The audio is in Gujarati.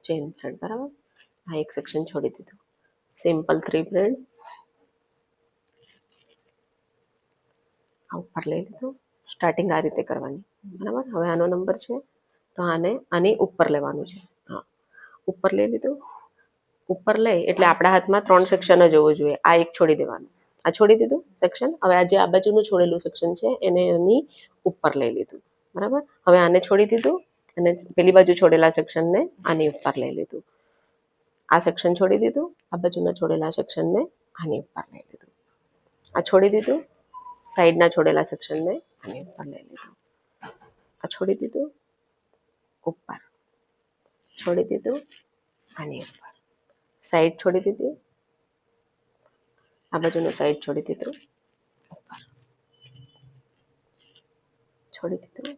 ચેન થ્રેડ, બરાબર. આ એક સેક્શન છોડી દીધું. સિમ્પલ 3 થ્રેડ આ ઉપર લઈ લીધું. સ્ટાર્ટિંગ આ રીતે કરવાની, બરાબર. હવે આનો નંબર છે તો આને આની ઉપર લેવાનું છે. હા, ઉપર લઈ લીધું. ઉપર લઈ એટલે આપણા હાથમાં 3 સેક્શન જ હોવું જોઈએ. આ એક છોડી દેવાનું, આ છોડી દીધું સેક્શન. હવે આ જે આ બાજુનું છોડેલું સેક્શન છે એને એની ઉપર લઈ લીધું, બરાબર. હવે આને છોડી દીધું અને પેલી બાજુ છોડેલા સેક્શનને આની ઉપર લઈ લીધું. આ સેક્શન છોડી દીધું, આ બાજુના છોડેલા સેક્શનને આની ઉપર લઈ લીધું. આ છોડી દીધું, સાઈડના છોડેલા સેક્શનને આની ઉપર લઈ લીધું. આ છોડી દીધું, ઉપર છોડી દીધું, આની ઉપર સાઈડ છોડી દીધી, આ બાજુનું સાઈડ છોડી દીધું, ઉપર છોડી દીધું,